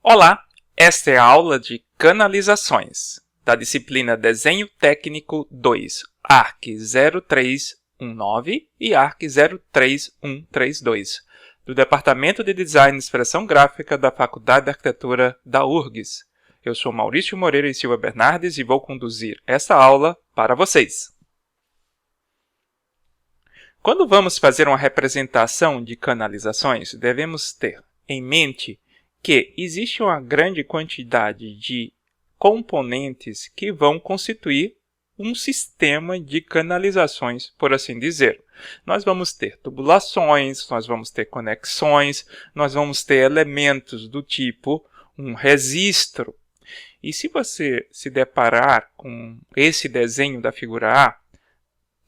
Olá, esta é a aula de canalizações, da disciplina Desenho Técnico 2, ARC 0319 e ARC 03132, do Departamento de Design e Expressão Gráfica da Faculdade de Arquitetura da URGS. Eu sou Maurício Moreira e Silva Bernardes e vou conduzir essa aula para vocês. Quando vamos fazer uma representação de canalizações, devemos ter em mente que existe uma grande quantidade de componentes que vão constituir um sistema de canalizações, por assim dizer. Nós vamos ter tubulações, nós vamos ter conexões, nós vamos ter elementos do tipo um registro. E se você se deparar com esse desenho da figura A,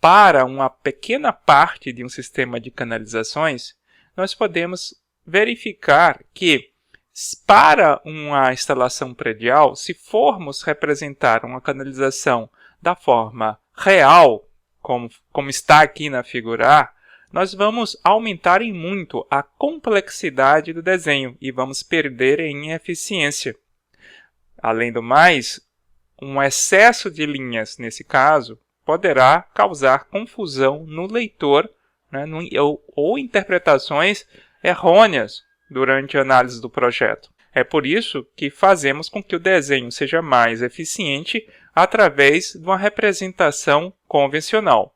para uma pequena parte de um sistema de canalizações, nós podemos verificar que para uma instalação predial, se formos representar uma canalização da forma real, como está aqui na figura A, nós vamos aumentar em muito a complexidade do desenho e vamos perder em eficiência. Além do mais, um excesso de linhas, nesse caso, poderá causar confusão no leitor, né, ou interpretações errôneas durante a análise do projeto. É por isso que fazemos com que o desenho seja mais eficiente através de uma representação convencional.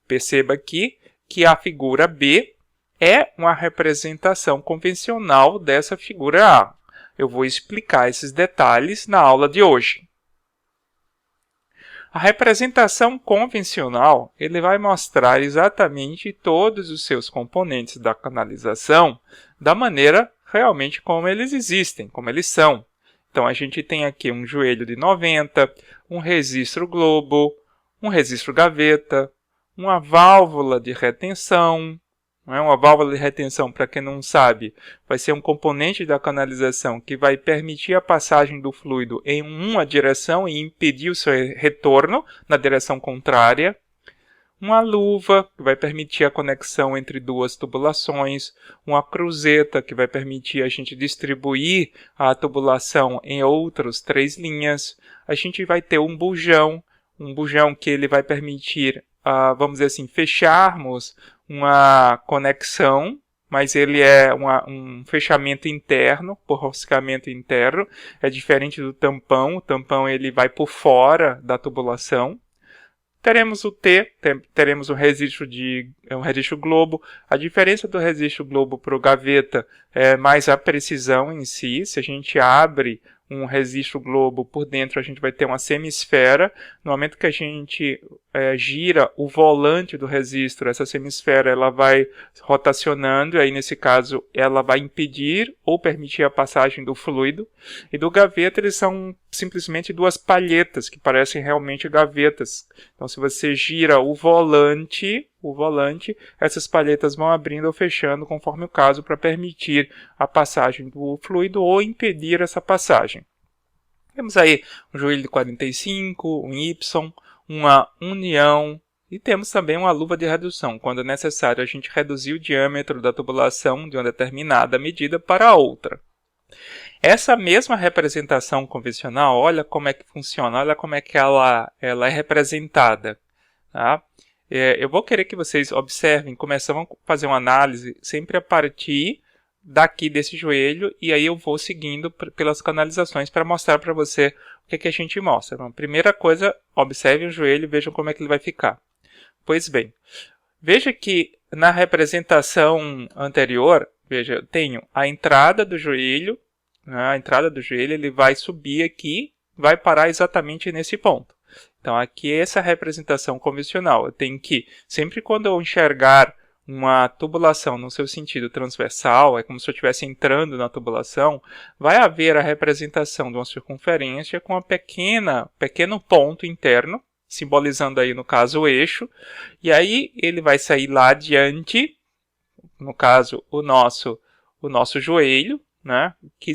Perceba aqui que a figura B é uma representação convencional dessa figura A. Eu vou explicar esses detalhes na aula de hoje. A representação convencional ele vai mostrar exatamente todos os seus componentes da canalização da maneira realmente como eles existem, como eles são. Então, a gente tem aqui um joelho de 90, um registro globo, um registro gaveta, uma válvula de retenção. Uma válvula de retenção, para quem não sabe, vai ser um componente da canalização que vai permitir a passagem do fluido em uma direção e impedir o seu retorno na direção contrária. Uma luva, que vai permitir a conexão entre duas tubulações. Uma cruzeta, que vai permitir a gente distribuir a tubulação em outras 3 linhas. A gente vai ter um bujão que ele vai permitir, vamos dizer assim, fecharmos uma conexão, mas ele é um fechamento interno, por roscamento interno. É diferente do tampão. O tampão ele vai por fora da tubulação. Teremos o T, teremos um registro globo. A diferença do registro globo para o gaveta é mais a precisão em si. Se a gente abre um registro globo por dentro, a gente vai ter uma semisfera. No momento que a gente gira o volante do registro, essa semisfera ela vai rotacionando, e aí nesse caso ela vai impedir ou permitir a passagem do fluido. E do gaveta eles são simplesmente 2 palhetas que parecem realmente gavetas. Então, se você gira o volante, essas palhetas vão abrindo ou fechando conforme o caso para permitir a passagem do fluido ou impedir essa passagem. Temos aí um joelho de 45, um Y, uma união e temos também uma luva de redução, quando é necessário a gente reduzir o diâmetro da tubulação de uma determinada medida para outra. Essa mesma representação convencional, olha como é que funciona, olha como é que ela é representada. Tá? Eu vou querer que vocês observem, começamos a fazer uma análise sempre a partir daqui desse joelho, e aí eu vou seguindo pelas canalizações para mostrar para você o que a gente mostra. Então, primeira coisa, observe o joelho e vejam como é que ele vai ficar. Pois bem, veja que na representação anterior, veja, eu tenho a entrada do joelho, ele vai subir aqui, vai parar exatamente nesse ponto. Então, aqui é essa representação convencional. Eu tenho que, sempre quando eu enxergar uma tubulação no seu sentido transversal, é como se eu estivesse entrando na tubulação, vai haver a representação de uma circunferência com pequeno ponto interno, simbolizando aí, no caso, o eixo, e aí ele vai sair lá adiante, no caso, o nosso joelho, né, que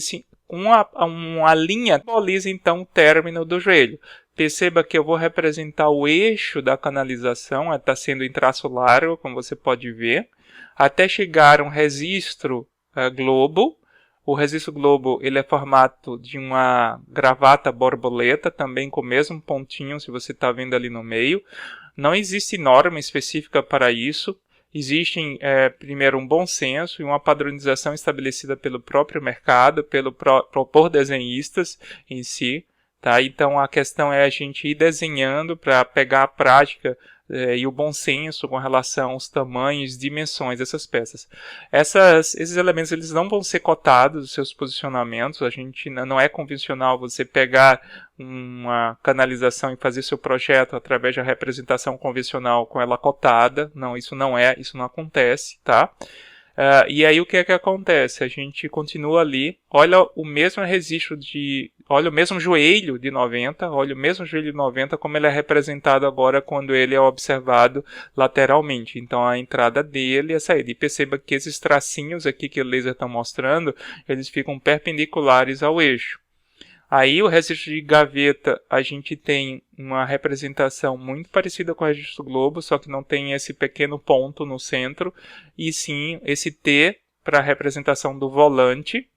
uma linha simboliza, então, o término do joelho. Perceba que eu vou representar o eixo da canalização, está sendo em traço largo, como você pode ver, até chegar a um registro globo, O registro globo ele é formato de uma gravata borboleta, também com o mesmo pontinho, se você está vendo ali no meio. Não existe norma específica para isso. Existem, primeiro, um bom senso e uma padronização estabelecida pelo próprio mercado, por desenhistas em si. Tá? Então, a questão é a gente ir desenhando para pegar a prática e o bom senso com relação aos tamanhos e dimensões dessas peças. Esses elementos eles não vão ser cotados, os seus posicionamentos. A gente não é convencional você pegar uma canalização e fazer seu projeto através da representação convencional com ela cotada. Não, isso não acontece, tá? E aí o que é que acontece? A gente continua ali, olha o mesmo joelho de 90, olha o mesmo joelho de 90 como ele é representado agora quando ele é observado lateralmente. Então a entrada dele e a saída. E perceba que esses tracinhos aqui que o laser está mostrando, eles ficam perpendiculares ao eixo. Aí o registro de gaveta, a gente tem uma representação muito parecida com o registro globo, só que não tem esse pequeno ponto no centro, e sim esse T para a representação do volante.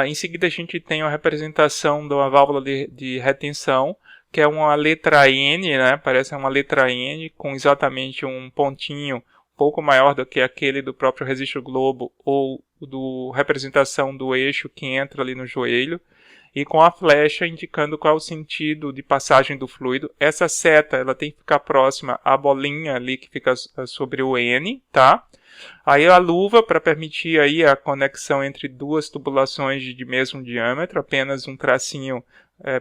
Em seguida a gente tem a representação da válvula de retenção, que é uma letra N, né? Parece uma letra N com exatamente um pontinho um pouco maior do que aquele do próprio registro globo ou do representação do eixo que entra ali no joelho. E com a flecha indicando qual é o sentido de passagem do fluido. Essa seta ela tem que ficar próxima à bolinha ali que fica sobre o N, tá? Aí a luva para permitir aí a conexão entre duas tubulações de mesmo diâmetro, apenas um tracinho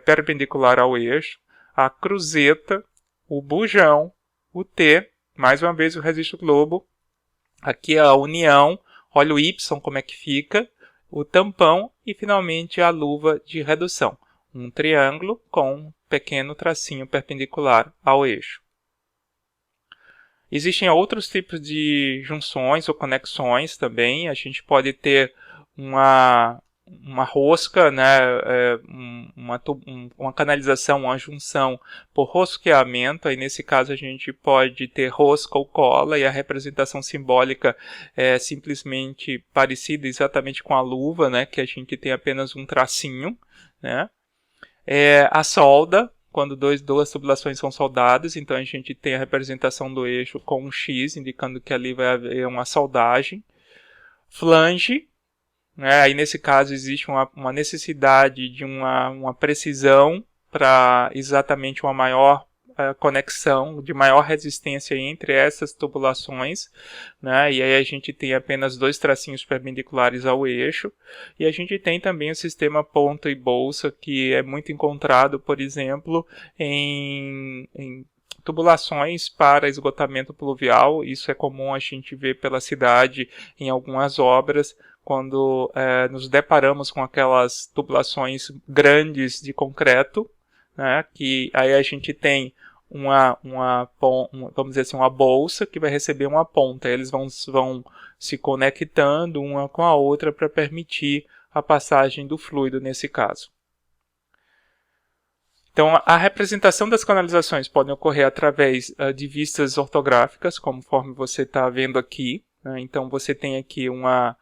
perpendicular ao eixo. A cruzeta, o bujão, o T, mais uma vez o registro globo. Aqui a união, olha o Y como é que fica. O tampão e, finalmente, a luva de redução. Um triângulo com um pequeno tracinho perpendicular ao eixo. Existem outros tipos de junções ou conexões também. A gente pode ter uma rosca, né, uma canalização, uma junção por rosqueamento. Aí nesse caso a gente pode ter rosca ou cola e a representação simbólica é simplesmente parecida exatamente com a luva, né, que a gente tem apenas um tracinho, né. A solda, quando duas tubulações são soldadas, então a gente tem a representação do eixo com um X, indicando que ali vai haver uma soldagem. Flange, aí nesse caso existe uma necessidade de uma precisão para exatamente uma maior conexão, de maior resistência entre essas tubulações, né? E aí a gente tem apenas dois tracinhos perpendiculares ao eixo, e a gente tem também o sistema ponta e bolsa, que é muito encontrado, por exemplo, em tubulações para esgotamento pluvial. Isso é comum a gente ver pela cidade em algumas obras, quando nos deparamos com aquelas tubulações grandes de concreto, né, que aí a gente tem vamos dizer assim, uma bolsa que vai receber uma ponta. Eles vão se conectando uma com a outra para permitir a passagem do fluido nesse caso. Então, a representação das canalizações pode ocorrer através de vistas ortográficas, conforme você está vendo aqui, né? Então, você tem aqui uma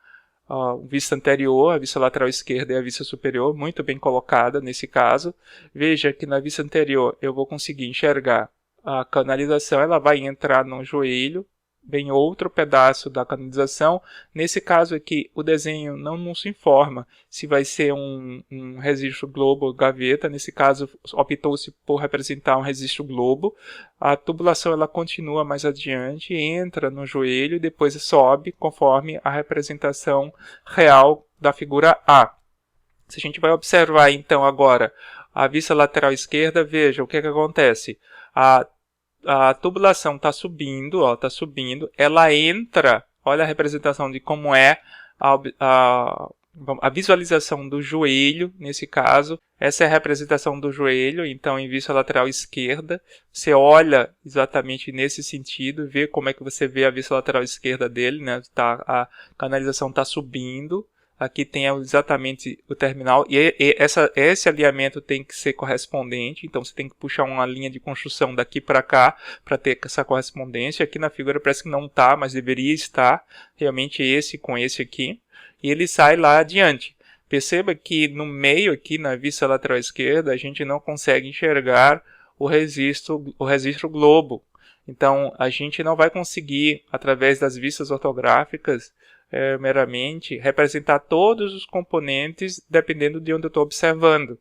vista anterior, a vista lateral esquerda e a vista superior, muito bem colocada nesse caso. Veja que na vista anterior eu vou conseguir enxergar a canalização, ela vai entrar no joelho, vem outro pedaço da canalização. Nesse caso aqui, o desenho não nos informa se vai ser um registro globo ou gaveta. Nesse caso, optou-se por representar um registro globo. A tubulação ela continua mais adiante, entra no joelho e depois sobe conforme a representação real da figura A. Se a gente vai observar então agora a vista lateral esquerda, veja o que acontece. A tubulação está subindo, ela entra, olha a representação de como é a visualização do joelho, nesse caso. Essa é a representação do joelho, então em vista lateral esquerda, você olha exatamente nesse sentido, vê como é que você vê a vista lateral esquerda dele, né? A canalização está subindo. Aqui tem exatamente o terminal, e esse alinhamento tem que ser correspondente, então você tem que puxar uma linha de construção daqui para cá para ter essa correspondência. Aqui na figura parece que não está, mas deveria estar realmente esse com esse aqui. e ele sai lá adiante. Perceba que no meio aqui, na vista lateral esquerda, a gente não consegue enxergar o registro globo. Então, a gente não vai conseguir, através das vistas ortográficas, meramente, representar todos os componentes dependendo de onde eu estou observando.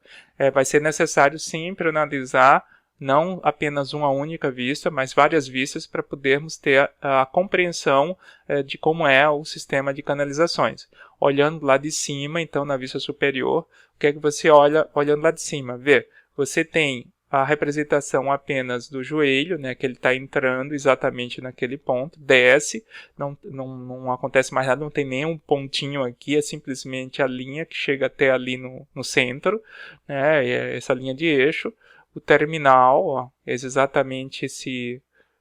Vai ser necessário sempre analisar não apenas uma única vista, mas várias vistas para podermos ter a compreensão de como é o sistema de canalizações. Olhando lá de cima, então na vista superior, o que é que você olha olhando lá de cima? Vê, você tem a representação apenas do joelho, né, que ele está entrando exatamente naquele ponto, desce, não acontece mais nada, não tem nenhum pontinho aqui, é simplesmente a linha que chega até ali no centro, né, essa linha de eixo. O terminal, ó, é exatamente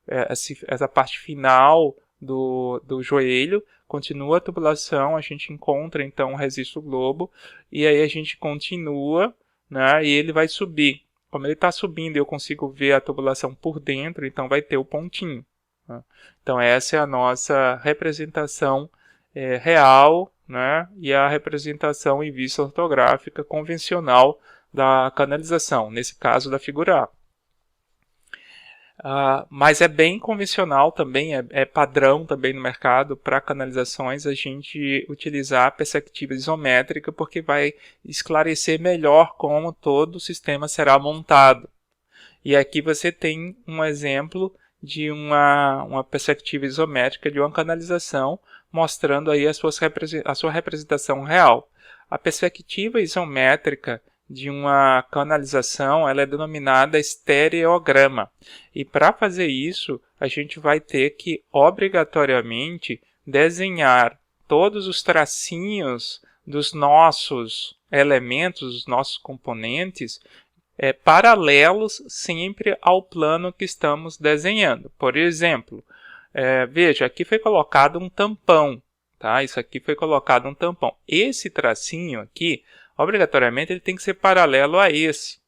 essa parte final do joelho, continua a tubulação, a gente encontra então o registro globo, e aí a gente continua, né, e ele vai subir. Como ele está subindo, eu consigo ver a tubulação por dentro, então vai ter o pontinho. Né? Então essa é a nossa representação real, né? E a representação em vista ortográfica convencional da canalização, nesse caso da figura A. Mas é bem convencional também, é padrão também no mercado para canalizações a gente utilizar a perspectiva isométrica, porque vai esclarecer melhor como todo o sistema será montado. E aqui você tem um exemplo de uma perspectiva isométrica de uma canalização, mostrando aí a sua representação real. A perspectiva isométrica de uma canalização ela é denominada estereograma. E para fazer isso, a gente vai ter que obrigatoriamente desenhar todos os tracinhos dos nossos elementos, dos nossos componentes, paralelos sempre ao plano que estamos desenhando. Por exemplo, veja, aqui foi colocado um tampão. Tá? Isso aqui foi colocado um tampão. Esse tracinho aqui, obrigatoriamente, ele tem que ser paralelo a esse.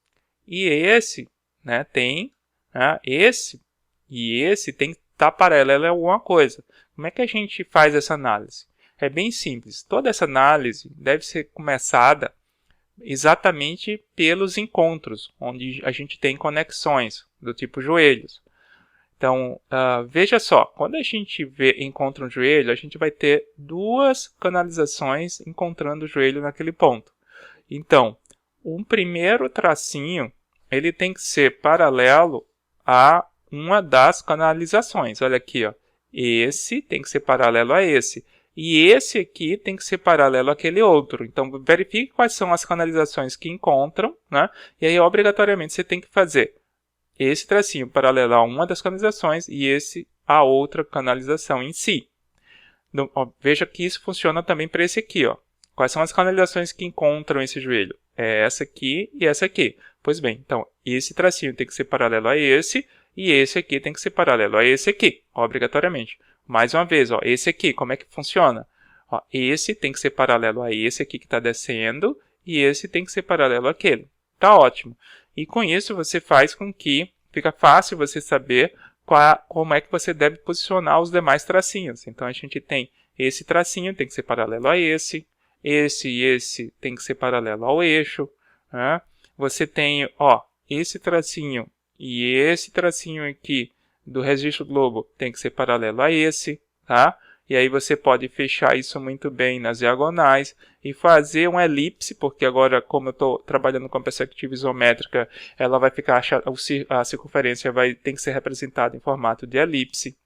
E esse, né, tem esse e esse tem que estar paralelo a alguma coisa. Como é que a gente faz essa análise? É bem simples. Toda essa análise deve ser começada exatamente pelos encontros, onde a gente tem conexões do tipo joelhos. Então, veja só, quando a gente encontra um joelho, a gente vai ter duas canalizações encontrando o joelho naquele ponto. Então, um primeiro tracinho, ele tem que ser paralelo a uma das canalizações. Olha aqui, ó. Esse tem que ser paralelo a esse. E esse aqui tem que ser paralelo àquele outro. Então, verifique quais são as canalizações que encontram, né? E aí, obrigatoriamente, você tem que fazer esse tracinho paralelo a uma das canalizações e esse a outra canalização em si. Então, ó, veja que isso funciona também para esse aqui, ó. Quais são as canalizações que encontram esse joelho? É essa aqui e essa aqui. Pois bem, então, esse tracinho tem que ser paralelo a esse, e esse aqui tem que ser paralelo a esse aqui, obrigatoriamente. Mais uma vez, ó, esse aqui, como é que funciona? Ó, esse tem que ser paralelo a esse aqui que está descendo, e esse tem que ser paralelo àquele. Tá ótimo. E com isso você faz com que fica fácil você saber como é que você deve posicionar os demais tracinhos. Então a gente tem esse tracinho, tem que ser paralelo a esse e esse tem que ser paralelo ao eixo. Né? Você tem esse tracinho e esse tracinho aqui do registro globo tem que ser paralelo a esse. Tá? E aí você pode fechar isso muito bem nas diagonais e fazer uma elipse, porque agora, como eu estou trabalhando com a perspectiva isométrica, ela vai ficar, a circunferência tem que ser representada em formato de elipse.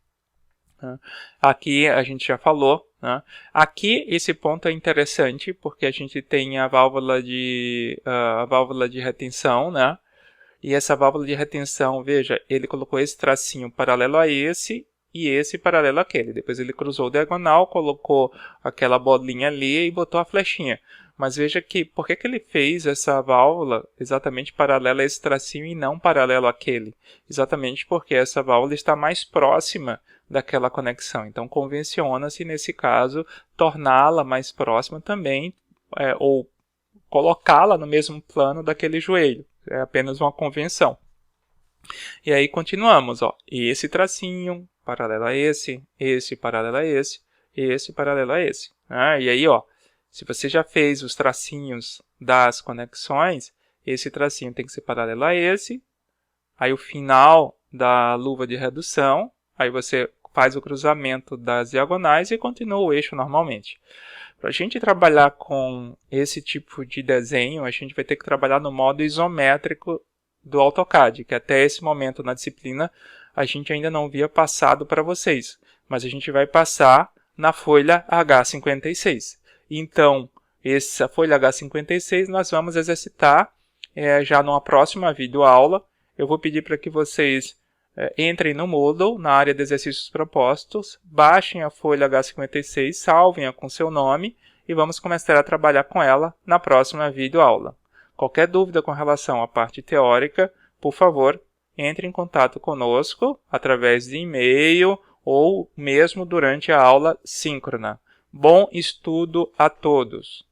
Aqui a gente já falou. Né? Aqui esse ponto é interessante porque a gente tem a válvula de retenção, né? E essa válvula de retenção, veja, ele colocou esse tracinho paralelo a esse e esse paralelo àquele. Depois ele cruzou o diagonal, colocou aquela bolinha ali e botou a flechinha. Mas veja que, por que ele fez essa válvula exatamente paralela a esse tracinho e não paralelo àquele? Exatamente porque essa válvula está mais próxima daquela conexão. Então, convenciona-se, nesse caso, torná-la mais próxima também, ou colocá-la no mesmo plano daquele joelho. É apenas uma convenção. E aí continuamos. Esse tracinho paralelo a esse paralelo a esse paralelo a esse. E aí, Se você já fez os tracinhos das conexões, esse tracinho tem que ser paralelo a esse, aí o final da luva de redução, aí você faz o cruzamento das diagonais e continua o eixo normalmente. Para a gente trabalhar com esse tipo de desenho, a gente vai ter que trabalhar no modo isométrico do AutoCAD, que até esse momento na disciplina a gente ainda não havia passado para vocês, mas a gente vai passar na folha H56. Então, essa folha H56 nós vamos exercitar já numa próxima videoaula. Eu vou pedir para que vocês entrem no Moodle, na área de exercícios propostos, baixem a folha H56, salvem-a com seu nome e vamos começar a trabalhar com ela na próxima videoaula. Qualquer dúvida com relação à parte teórica, por favor, entre em contato conosco através de e-mail ou mesmo durante a aula síncrona. Bom estudo a todos!